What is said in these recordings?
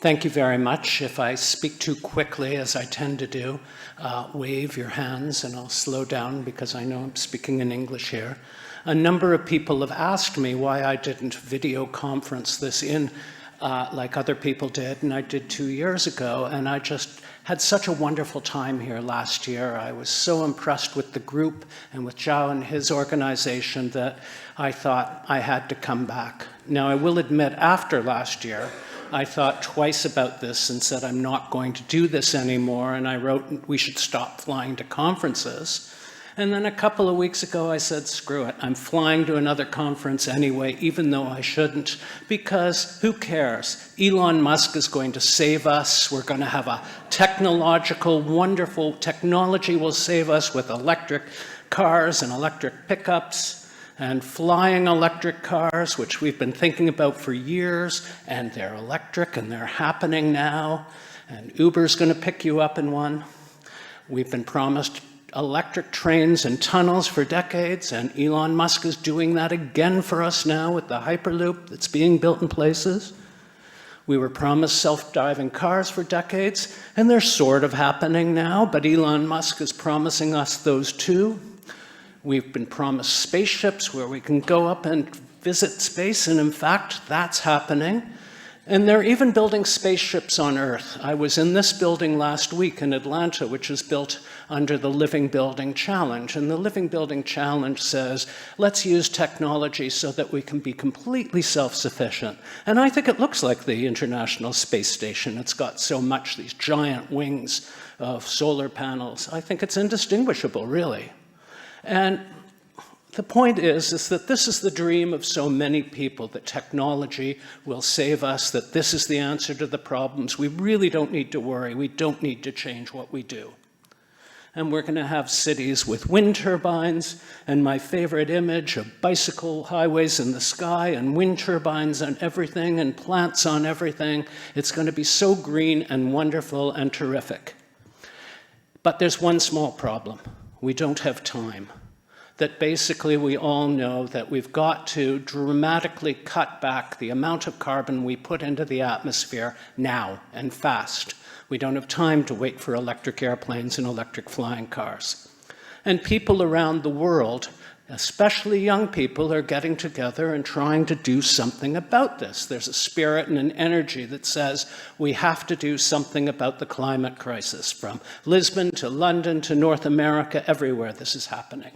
Thank you very much. If I speak too quickly, as I tend to do, wave your hands and I'll slow down because I know I'm speaking in English here. A number of people have asked me why I didn't video conference this in like other people did, and I did 2 years ago, and I just had such a wonderful time here last year. I was so impressed with the group and with Zhao and his organization that I thought I had to come back. Now, I will admit, after last year, I thought twice about this and said, I'm not going to do this anymore, and I wrote we should stop flying to conferences. And then a couple of weeks ago, I said, screw it, I'm flying to another conference anyway, even though I shouldn't, because who cares? Elon Musk is going to save us. We're going to have a technological, wonderful technology will save us with electric cars and electric pickups and flying electric cars, which we've been thinking about for years, and they're electric and they're happening now, and Uber's going to pick you up in one. We've been promised electric trains and tunnels for decades, and Elon Musk is doing that again for us now with the Hyperloop that's being built in places. We were promised self-driving cars for decades, and they're sort of happening now, but Elon Musk is promising us those too. We've been promised spaceships where we can go up and visit space, and in fact, that's happening. And they're even building spaceships on Earth. I was in this building last week in Atlanta, which is built under the Living Building Challenge. And the Living Building Challenge says, let's use technology so that we can be completely self-sufficient. And I think it looks like the International Space Station. It's got so much, these giant wings of solar panels. I think it's indistinguishable, really. And the point is that this is the dream of so many people, that technology will save us, that this is the answer to the problems. We really don't need to worry. We don't need to change what we do. And we're going to have cities with wind turbines, and my favorite image of bicycle highways in the sky and wind turbines on everything and plants on everything. It's going to be so green and wonderful and terrific. But there's one small problem. We don't have time. That basically we all know that we've got to dramatically cut back the amount of carbon we put into the atmosphere now and fast. We don't have time to wait for electric airplanes and electric flying cars. And people around the world, especially young people, are getting together and trying to do something about this. There's a spirit and an energy that says we have to do something about the climate crisis. From Lisbon to London to North America, everywhere this is happening.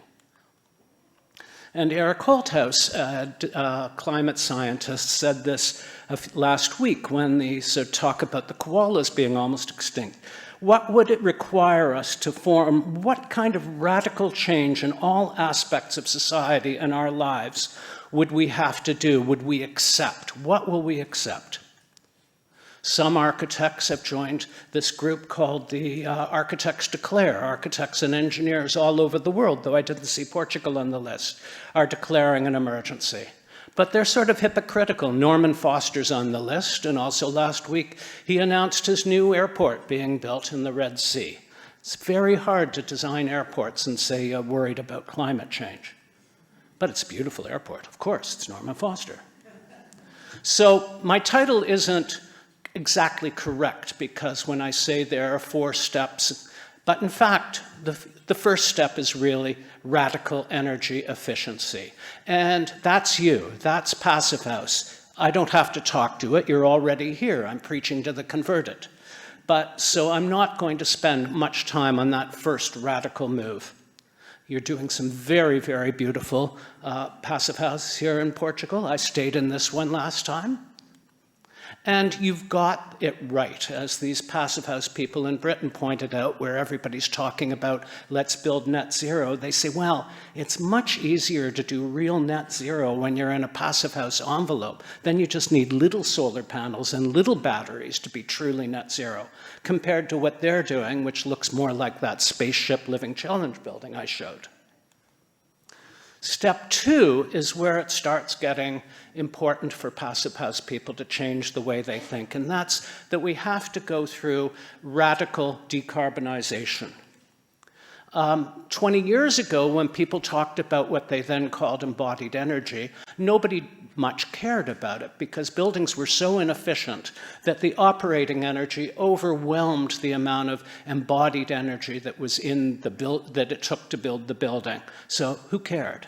And Eric Holthaus, a climate scientist, said this last week when they talk about the koalas being almost extinct. What would it require us to form? What kind of radical change in all aspects of society and our lives would we have to do? Would we accept? What will we accept? Some architects have joined this group called the Architects Declare. Architects and engineers all over the world, though I didn't see Portugal on the list, are declaring an emergency. But they're sort of hypocritical. Norman Foster's on the list, and also last week he announced his new airport being built in the Red Sea. It's very hard to design airports and say you're worried about climate change. But it's a beautiful airport, of course, it's Norman Foster. So my title isn't exactly correct, because when I say there are 4 steps, but in fact, the first step is really radical energy efficiency. And that's you, that's Passive House. I don't have to talk to it, you're already here. I'm preaching to the converted. But so I'm not going to spend much time on that first radical move. You're doing some very, very beautiful Passive House here in Portugal. I stayed in this one last time. And you've got it right, as these Passive House people in Britain pointed out, where everybody's talking about let's build net zero. They say, well, it's much easier to do real net zero when you're in a Passive House envelope. Then you just need little solar panels and little batteries to be truly net zero, compared to what they're doing, which looks more like that spaceship Living Challenge building I showed. Step 2 is where it starts getting important for Passive House people to change the way they think, and that's that we have to go through radical decarbonization. 20 years ago, when people talked about what they then called embodied energy, nobody much cared about it, because buildings were so inefficient that the operating energy overwhelmed the amount of embodied energy that was in the that it took to build the building. So who cared?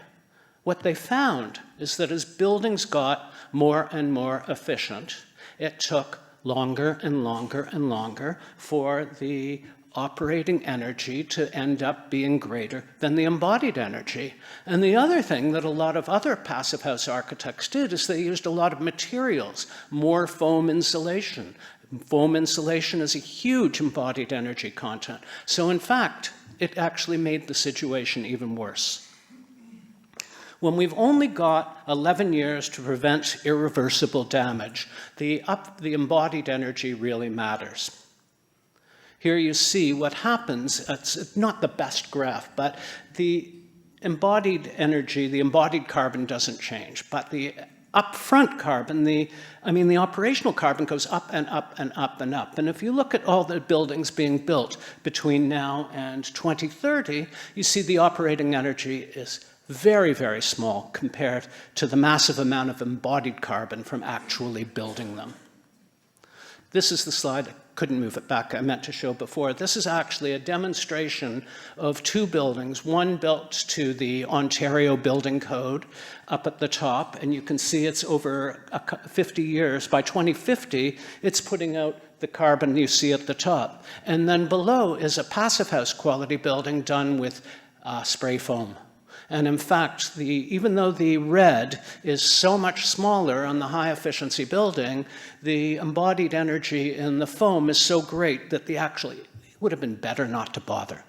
What they found is that as buildings got more and more efficient, it took longer and longer and longer for the operating energy to end up being greater than the embodied energy. And the other thing that a lot of other passive house architects did is they used a lot of materials, more foam insulation. Foam insulation is a huge embodied energy content. So in fact, it actually made the situation even worse. When we've only got 11 years to prevent irreversible damage, the embodied energy really matters. Here you see what happens. It's not the best graph, but the embodied energy, the embodied carbon doesn't change, but the upfront carbon, the operational carbon goes up and up and up and up. And if you look at all the buildings being built between now and 2030, you see the operating energy is very, very small compared to the massive amount of embodied carbon from actually building them. This is the slide. I couldn't move it back. I meant to show before. This is actually a demonstration of two buildings, one built to the Ontario Building Code up at the top, and you can see it's over 50 years. By 2050, it's putting out the carbon you see at the top. And then below is a passive house quality building done with spray foam. And in fact, even though the red is so much smaller on the high efficiency building, the embodied energy in the foam is so great that it would have been better not to bother.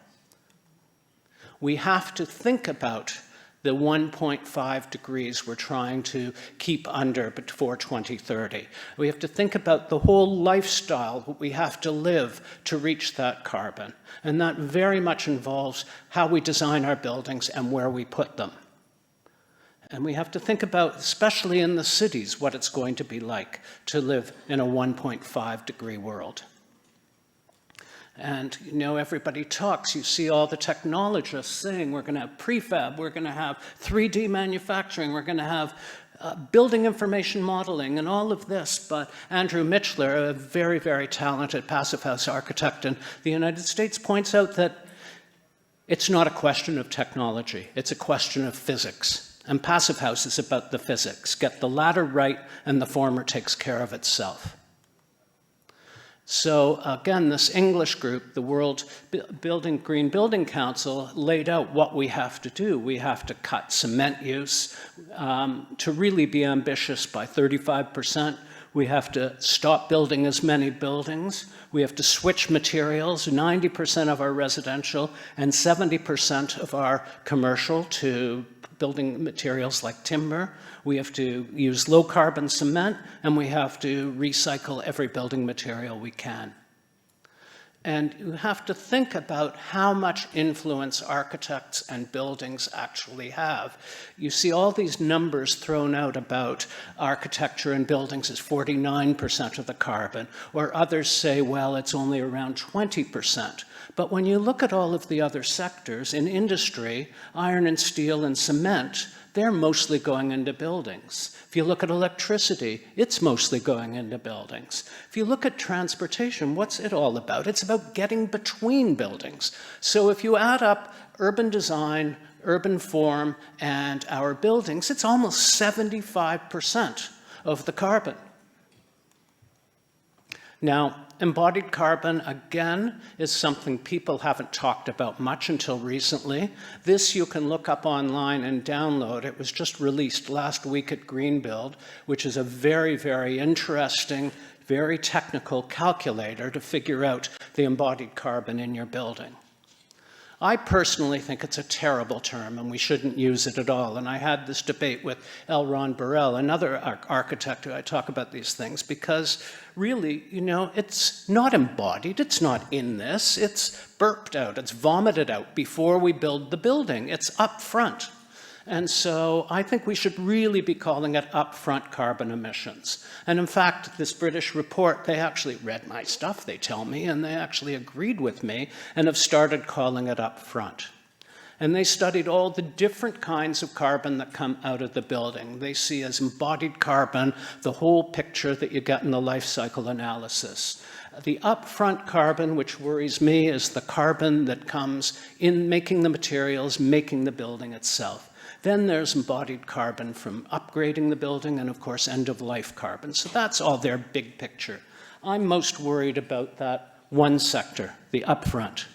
We have to think about the 1.5 degrees we're trying to keep under before 2030. We have to think about the whole lifestyle that we have to live to reach that carbon. And that very much involves how we design our buildings and where we put them. And we have to think about, especially in the cities, what it's going to be like to live in a 1.5 degree world. And everybody talks, you see all the technologists saying we're going to have prefab, we're going to have 3D manufacturing, we're going to have building information modeling and all of this. But Andrew Mitchler, a very, very talented passive house architect in the United States, points out that it's not a question of technology, it's a question of physics. And passive house is about the physics. Get the latter right and the former takes care of itself. So again, this English group, the World Green Building Council, laid out what we have to do. We have to cut cement use to really be ambitious by 35%. We have to stop building as many buildings. We have to switch materials, 90% of our residential and 70% of our commercial to building materials like timber. We have to use low carbon cement, and we have to recycle every building material we can. And you have to think about how much influence architects and buildings actually have. You see all these numbers thrown out about architecture and buildings as 49% of the carbon, or others say, well, it's only around 20%. But when you look at all of the other sectors, in industry, iron and steel and cement, they're mostly going into buildings. If you look at electricity, it's mostly going into buildings. If you look at transportation, what's it all about? It's about getting between buildings. So if you add up urban design, urban form, and our buildings, it's almost 75% of the carbon. Now, embodied carbon, again, is something people haven't talked about much until recently. This you can look up online and download. It was just released last week at Greenbuild, which is a very, very interesting, very technical calculator to figure out the embodied carbon in your building. I personally think it's a terrible term and we shouldn't use it at all. And I had this debate with L. Ron Burrell, another architect who I talk about these things, because really, it's not embodied, it's not in this, it's burped out, it's vomited out before we build the building, it's up front. And so I think we should really be calling it upfront carbon emissions. And in fact, this British report, they actually read my stuff, they tell me, and they actually agreed with me and have started calling it upfront. And they studied all the different kinds of carbon that come out of the building. They see as embodied carbon the whole picture that you get in the life cycle analysis. The upfront carbon, which worries me, is the carbon that comes in making the materials, making the building itself. Then there's embodied carbon from upgrading the building, and of course end-of-life carbon. So that's all their big picture. I'm most worried about that one sector, the upfront.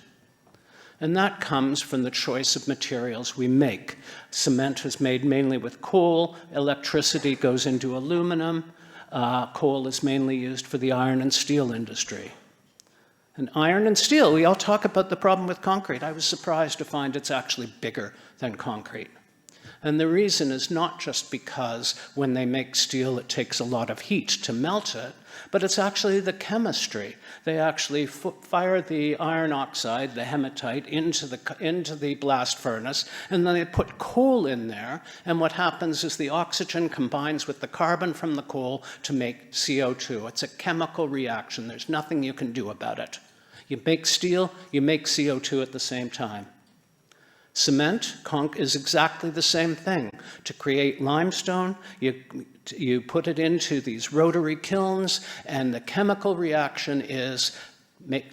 And that comes from the choice of materials we make. Cement is made mainly with coal, electricity goes into aluminum, coal is mainly used for the iron and steel industry. And iron and steel, we all talk about the problem with concrete. I was surprised to find it's actually bigger than concrete. And the reason is not just because when they make steel, it takes a lot of heat to melt it, but it's actually the chemistry. They actually fire the iron oxide, the hematite, into the blast furnace, and then they put coal in there, and what happens is the oxygen combines with the carbon from the coal to make CO2. It's a chemical reaction. There's nothing you can do about it. You make steel, you make CO2 at the same time. Cement, conch, is exactly the same thing. To create limestone, you put it into these rotary kilns, and the chemical reaction is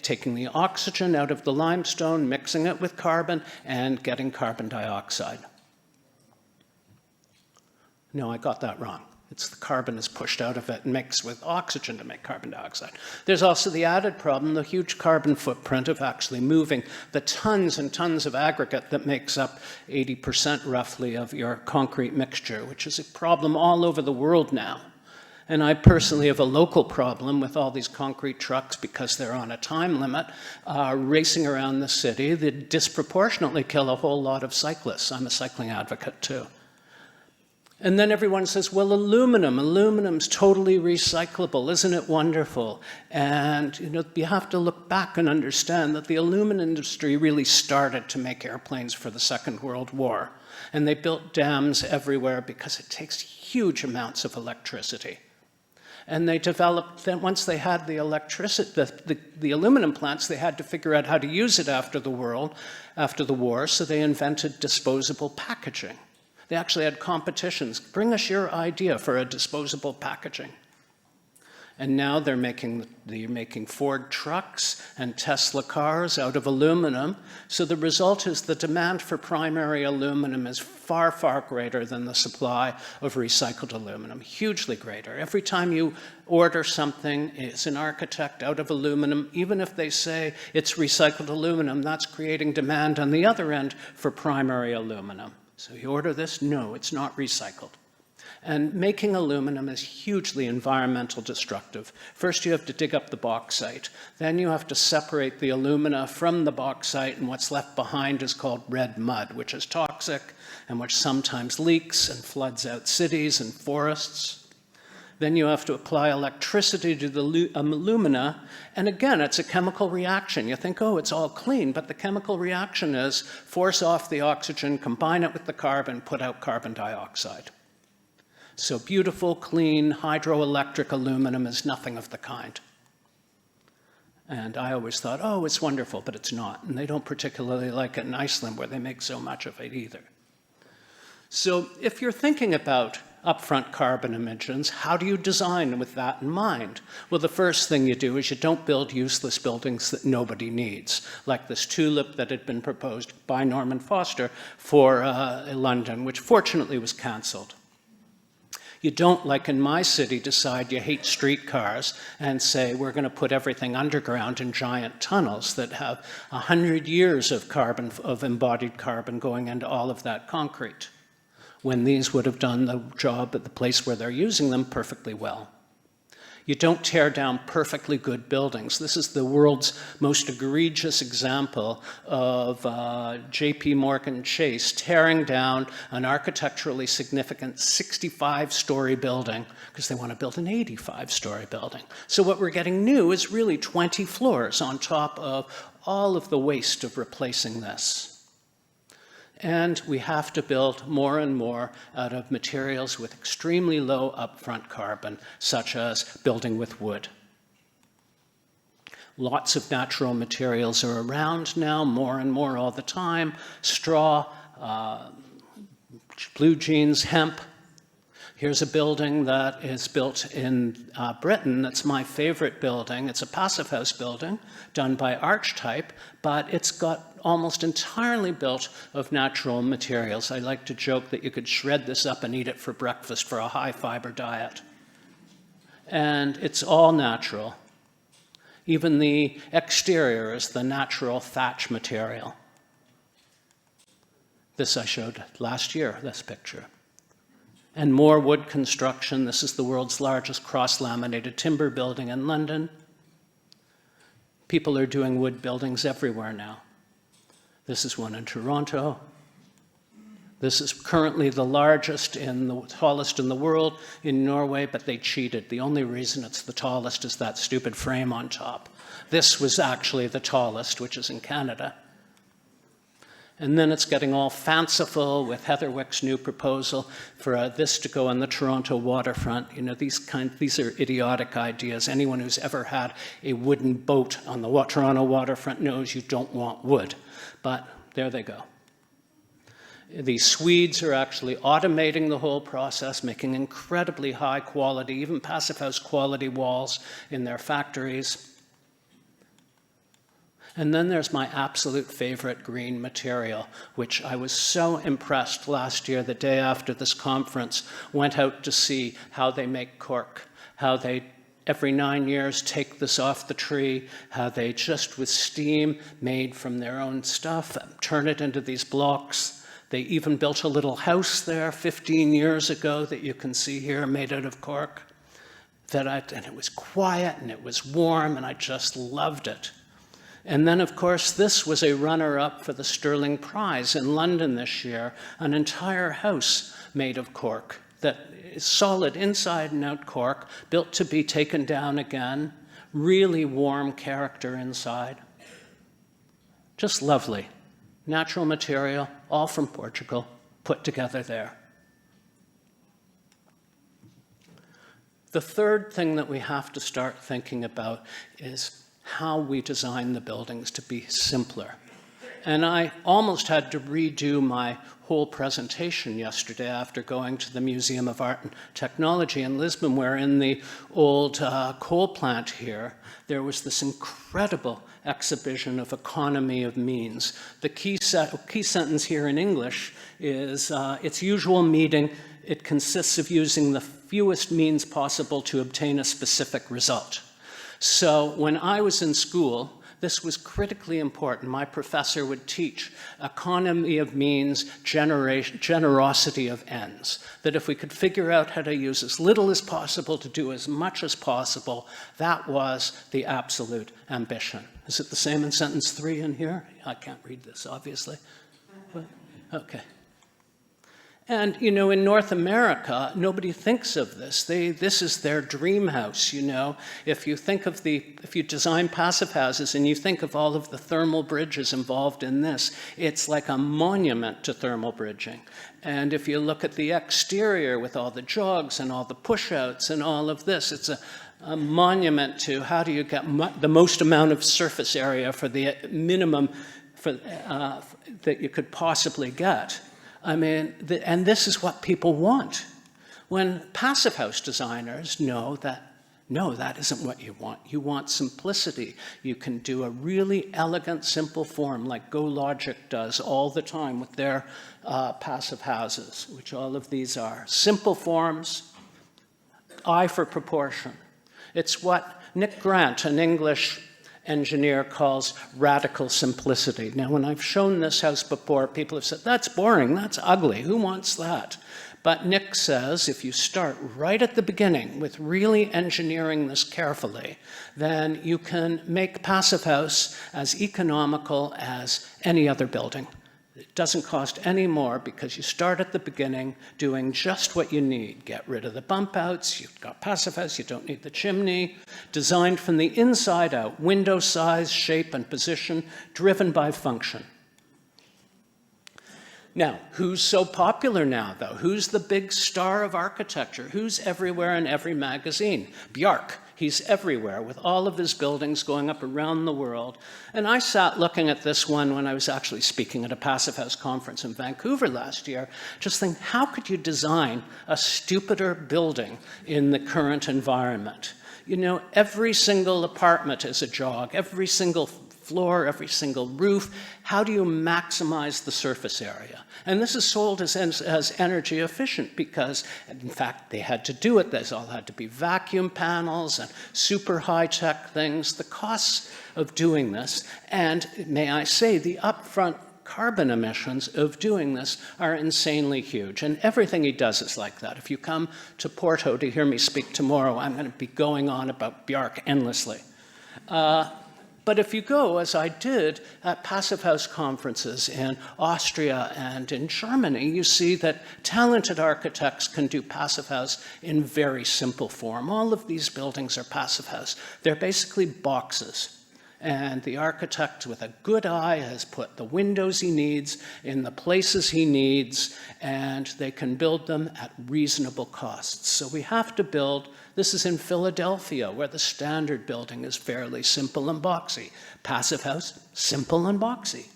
taking the oxygen out of the limestone, mixing it with carbon, and getting carbon dioxide. No, I got that wrong. It's the carbon is pushed out of it and mixed with oxygen to make carbon dioxide. There's also the added problem, the huge carbon footprint of actually moving the tons and tons of aggregate that makes up 80% roughly of your concrete mixture, which is a problem all over the world now. And I personally have a local problem with all these concrete trucks because they're on a time limit, racing around the city that disproportionately kill a whole lot of cyclists. I'm a cycling advocate too. And then everyone says, well, aluminum's totally recyclable. Isn't it wonderful? And you have to look back and understand that the aluminum industry really started to make airplanes for the Second World War. And they built dams everywhere because it takes huge amounts of electricity. And they developed, then once they had the electricity, the aluminum plants, they had to figure out how to use it after the war, so they invented disposable packaging. They actually had competitions. Bring us your idea for a disposable packaging. And now they're making Ford trucks and Tesla cars out of aluminum. So the result is the demand for primary aluminum is far, far greater than the supply of recycled aluminum, hugely greater. Every time you order something as an architect out of aluminum, even if they say it's recycled aluminum, that's creating demand on the other end for primary aluminum. So you order this? No, it's not recycled. And making aluminum is hugely environmental destructive. First, you have to dig up the bauxite. Then you have to separate the alumina from the bauxite, and what's left behind is called red mud, which is toxic and which sometimes leaks and floods out cities and forests. Then you have to apply electricity to the alumina, and again, it's a chemical reaction. You think, oh, it's all clean, but the chemical reaction is force off the oxygen, combine it with the carbon, put out carbon dioxide. So beautiful, clean, hydroelectric aluminum is nothing of the kind. And I always thought, oh, it's wonderful, but it's not. And they don't particularly like it in Iceland, where they make so much of it either. So if you're thinking about upfront carbon emissions, how do you design with that in mind? Well, the first thing you do is you don't build useless buildings that nobody needs, like this tulip that had been proposed by Norman Foster for London, which fortunately was cancelled. You don't, like in my city, decide you hate streetcars and say we're going to put everything underground in giant tunnels that have 100 years of embodied carbon going into all of that concrete, when these would have done the job at the place where they're using them perfectly well. You don't tear down perfectly good buildings. This is the world's most egregious example of J.P. Morgan Chase tearing down an architecturally significant 65-story building because they want to build an 85-story building. So what we're getting new is really 20 floors on top of all of the waste of replacing this. And we have to build more and more out of materials with extremely low upfront carbon, such as building with wood. Lots of natural materials are around now, more and more all the time. Straw, blue jeans, hemp. Here's a building that is built in Britain. That's my favorite building. It's a passive house building done by Archetype, but it's got almost entirely built of natural materials. I like to joke that you could shred this up and eat it for breakfast for a high-fiber diet. And it's all natural. Even the exterior is the natural thatch material. This I showed last year, this picture. And more wood construction. This is the world's largest cross-laminated timber building in London. People are doing wood buildings everywhere now. This is one in Toronto. This is currently the largest and the tallest in the world in Norway, but they cheated. The only reason it's the tallest is that stupid frame on top. This was actually the tallest, which is in Canada. And then it's getting all fanciful with Heatherwick's new proposal for this to go on the Toronto waterfront. You know, these are idiotic ideas. Anyone who's ever had a wooden boat on the Toronto waterfront knows you don't want wood. But there they go. The Swedes are actually automating the whole process, making incredibly high quality, even passive house quality walls in their factories. And then there's my absolute favorite green material, which I was so impressed last year, the day after this conference, went out to see how they make cork, how they every 9 years take this off the tree, how they just with steam made from their own stuff, turn it into these blocks. They even built a little house there 15 years ago that you can see here made out of cork. And it was quiet and it was warm and I just loved it. And then, of course, this was a runner-up for the Sterling Prize in London this year, an entire house made of cork that is solid inside and out cork, built to be taken down again, really warm character inside. Just lovely. Natural material, all from Portugal, put together there. The third thing that we have to start thinking about is how we design the buildings to be simpler. And I almost had to redo my whole presentation yesterday after going to the Museum of Art and Technology in Lisbon, where in the old coal plant here, there was this incredible exhibition of economy of means. The key sentence here in English is, its usual meaning, it consists of using the fewest means possible to obtain a specific result. So when I was in school, this was critically important. My professor would teach economy of means, generosity of ends. That if we could figure out how to use as little as possible to do as much as possible, that was the absolute ambition. Is it the same in sentence 3 in here? I can't read this, obviously. But, okay. And, you know, in North America, nobody thinks of this. This is their dream house, you know. If you design passive houses and you think of all of the thermal bridges involved in this, it's like a monument to thermal bridging. And if you look at the exterior with all the jogs and all the push-outs and all of this, it's a monument to how do you get the most amount of surface area for the minimum that you could possibly get. I mean, and this is what people want. When passive house designers know that, no, that isn't what you want. You want simplicity. You can do a really elegant, simple form like GoLogic does all the time with their passive houses, which all of these are. Simple forms, eye for proportion. It's what Nick Grant, an English engineer, calls radical simplicity. Now, when I've shown this house before, people have said, that's boring, that's ugly, who wants that? But Nick says, if you start right at the beginning with really engineering this carefully, then you can make passive house as economical as any other building. It doesn't cost any more because you start at the beginning doing just what you need. Get rid of the bump outs, you've got passive house, you don't need the chimney. Designed from the inside out, window size, shape, and position, driven by function. Now, who's so popular now, though? Who's the big star of architecture? Who's everywhere in every magazine? Bjarke. He's everywhere with all of his buildings going up around the world. And I sat looking at this one when I was actually speaking at a Passive House conference in Vancouver last year, just thinking, how could you design a stupider building in the current environment? You know, every single apartment is a jog, every single floor, every single roof. How do you maximize the surface area? And this is sold as energy efficient because, in fact, they had to do it. These all had to be vacuum panels and super high-tech things. The costs of doing this, and may I say, the upfront carbon emissions of doing this are insanely huge. And everything he does is like that. If you come to Porto to hear me speak tomorrow, I'm going to be going on about Bjark endlessly. But if you go, as I did, at Passive House conferences in Austria and in Germany, you see that talented architects can do Passive House in very simple form. All of these buildings are Passive House. They're basically boxes. And the architect with a good eye has put the windows he needs in the places he needs, and they can build them at reasonable costs. So we have to build, this is in Philadelphia, where the standard building is fairly simple and boxy. Passive House, simple and boxy.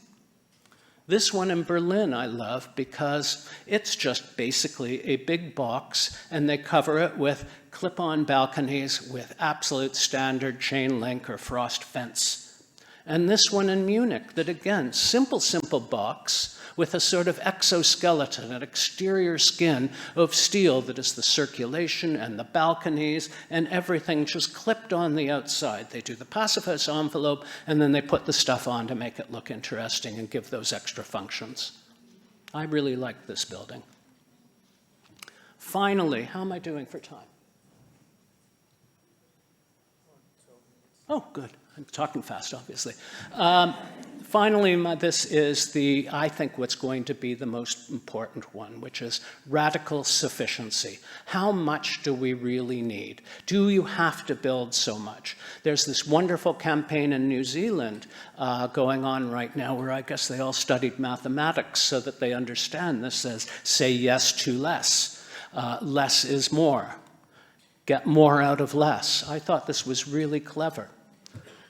This one in Berlin I love because it's just basically a big box, and they cover it with clip-on balconies with absolute standard chain link or frost fence. And this one in Munich that, again, simple box with a sort of exoskeleton, an exterior skin of steel that is the circulation and the balconies and everything just clipped on the outside. They do the Passive House envelope, and then they put the stuff on to make it look interesting and give those extra functions. I really like this building. Finally, how am I doing for time? Oh, good. I'm talking fast, obviously. Finally, this is I think what's going to be the most important one, which is radical sufficiency. How much do we really need? Do you have to build so much? There's this wonderful campaign in New Zealand going on right now where I guess they all studied mathematics so that they understand this says, say yes to less. Less is more. Get more out of less. I thought this was really clever.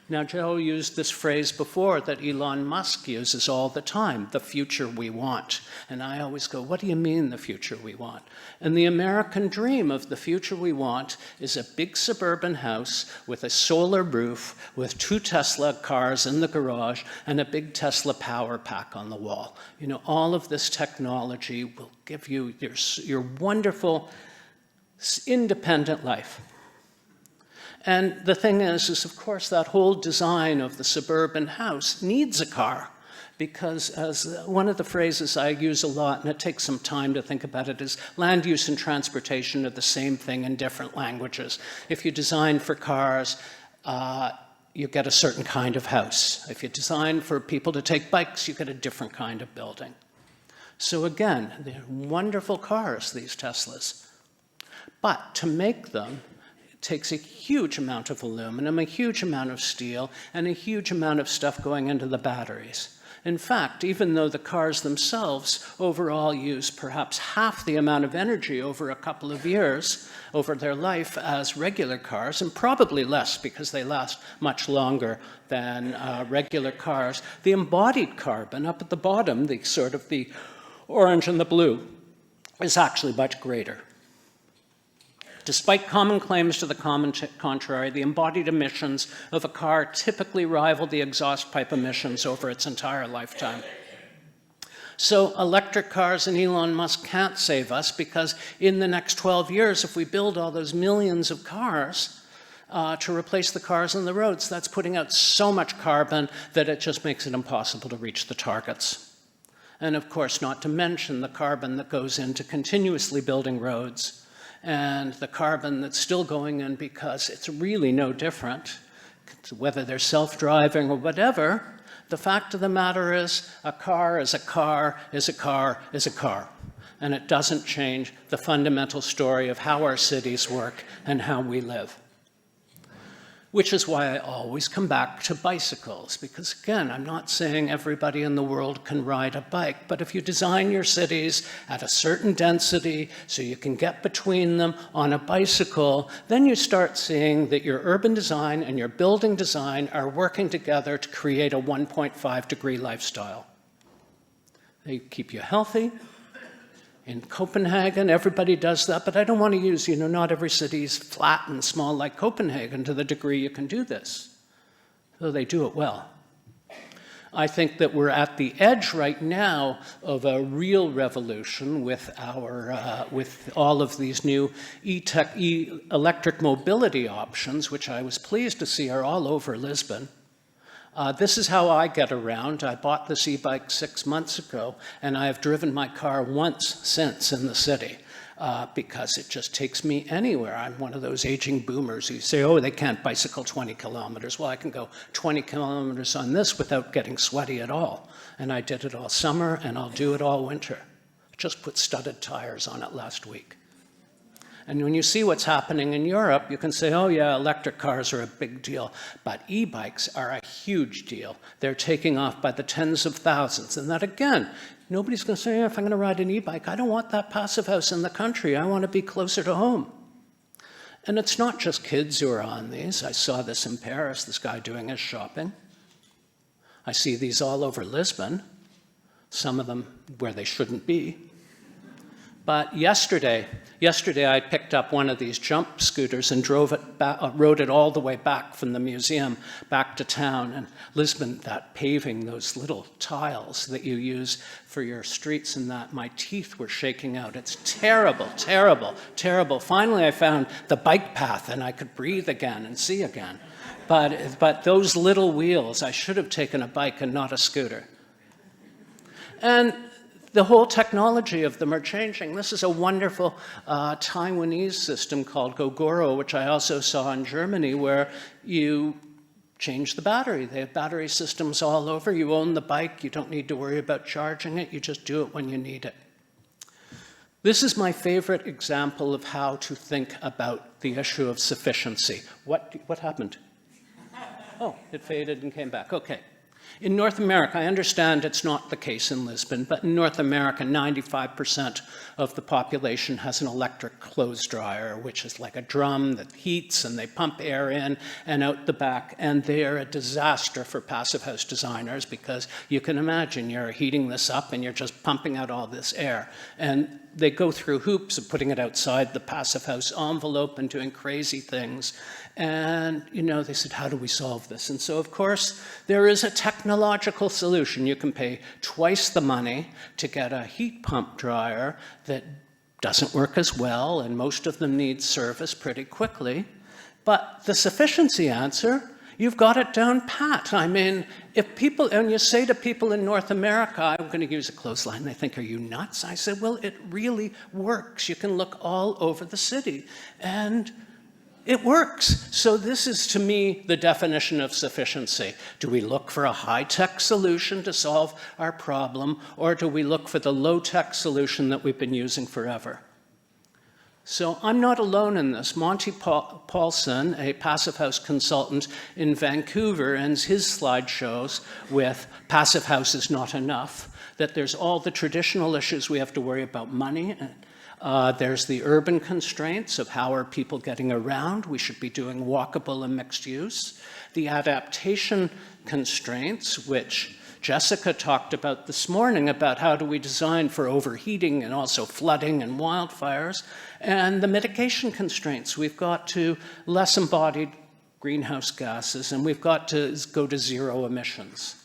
Now, Joe used this phrase before that Elon Musk uses all the time, the future we want. And I always go, what do you mean the future we want? And the American dream of the future we want is a big suburban house with a solar roof, with 2 Tesla cars in the garage, and a big Tesla power pack on the wall. You know, all of this technology will give you your wonderful, independent life. And the thing is of course, that whole design of the suburban house needs a car, because as one of the phrases I use a lot, and it takes some time to think about it, is land use and transportation are the same thing in different languages. If you design for cars, you get a certain kind of house. If you design for people to take bikes, you get a different kind of building. So again, they're wonderful cars, these Teslas. But to make them, takes a huge amount of aluminum, a huge amount of steel, and a huge amount of stuff going into the batteries. In fact, even though the cars themselves overall use perhaps half the amount of energy over a couple of years over their life as regular cars, and probably less because they last much longer than regular cars, the embodied carbon up at the bottom, the sort of the orange and the blue, is actually much greater. Despite common claims to the contrary, the embodied emissions of a car typically rival the exhaust pipe emissions over its entire lifetime. So electric cars and Elon Musk can't save us, because in the next 12 years, if we build all those millions of cars to replace the cars on the roads, that's putting out so much carbon that it just makes it impossible to reach the targets. And of course, not to mention the carbon that goes into continuously building roads, and the carbon that's still going in because it's really no different, whether they're self-driving or whatever. The fact of the matter is a car is a car is a car is a car. And it doesn't change the fundamental story of how our cities work and how we live. which is why I always come back to bicycles, because again, I'm not saying everybody in the world can ride a bike, but if you design your cities at a certain density so you can get between them on a bicycle, then you start seeing that your urban design and your building design are working together to create a 1.5-degree lifestyle. They keep you healthy. In Copenhagen, everybody does that, but I don't want to use, not every city is flat and small like Copenhagen to the degree you can do this, though they do it well. I think that we're at the edge right now of a real revolution with all of these new electric mobility options, which I was pleased to see are all over Lisbon. This is how I get around. I bought this e-bike 6 months ago, and I have driven my car once since in the city because it just takes me anywhere. I'm one of those aging boomers who say, oh, they can't bicycle 20 kilometers. Well, I can go 20 kilometers on this without getting sweaty at all. And I did it all summer, and I'll do it all winter. Just put studded tires on it last week. And when you see what's happening in Europe, you can say, oh yeah, electric cars are a big deal, but e-bikes are a huge deal. They're taking off by the tens of thousands. And that again, nobody's going to say, if I'm going to ride an e-bike, I don't want that passive house in the country. I want to be closer to home. And it's not just kids who are on these. I saw this in Paris, this guy doing his shopping. I see these all over Lisbon, some of them where they shouldn't be. But yesterday I picked up one of these jump scooters and rode it all the way back from the museum back to town. And Lisbon, that paving, those little tiles that you use for your streets and that, my teeth were shaking out. It's terrible, terrible, terrible. Finally, I found the bike path and I could breathe again and see again. But those little wheels, I should have taken a bike and not a scooter. And the whole technology of them are changing. This is a wonderful Taiwanese system called Gogoro, which I also saw in Germany, where you change the battery. They have battery systems all over. You own the bike. You don't need to worry about charging it. You just do it when you need it. This is my favorite example of how to think about the issue of sufficiency. What happened? Oh, it faded and came back. Okay. In North America, I understand it's not the case in Lisbon, but in North America, 95% of the population has an electric clothes dryer, which is like a drum that heats and they pump air in and out the back. And they are a disaster for passive house designers because you can imagine you're heating this up and you're just pumping out all this air. And they go through hoops of putting it outside the passive house envelope and doing crazy things. And, they said, how do we solve this? And so, of course, there is a technological solution. You can pay twice the money to get a heat pump dryer that doesn't work as well, and most of them need service pretty quickly. But the sufficiency answer, you've got it down pat. I mean, and you say to people in North America, I'm going to use a clothesline, they think, are you nuts? I said, well, it really works. You can look all over the city. And it works. So this is, to me, the definition of sufficiency. Do we look for a high-tech solution to solve our problem, or do we look for the low-tech solution that we've been using forever? So I'm not alone in this. Monty Paulson, a passive house consultant in Vancouver, ends his slideshows with passive house is not enough, that there's all the traditional issues we have to worry about, money. There's the urban constraints of how are people getting around. We should be doing walkable and mixed use. The adaptation constraints, which Jessica talked about this morning, about how do we design for overheating and also flooding and wildfires. And the mitigation constraints. We've got to less embodied greenhouse gases, and we've got to go to zero emissions.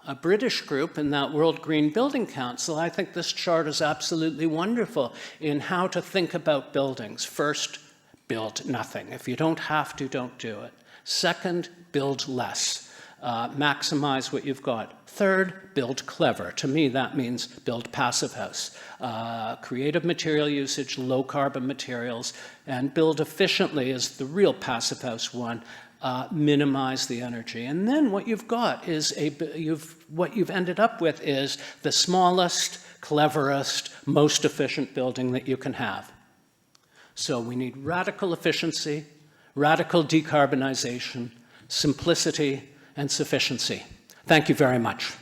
A British group in that World Green Building Council, I think this chart is absolutely wonderful in how to think about buildings. First, build nothing. If you don't have to, don't do it. Second, build less. Maximize what you've got. Third, build clever. To me, that means build passive house. Creative material usage, low carbon materials, and build efficiently is the real passive house one. Minimize the energy. And then what you've got is what you've ended up with is the smallest, cleverest, most efficient building that you can have. So we need radical efficiency, radical decarbonization, simplicity, and sufficiency. Thank you very much.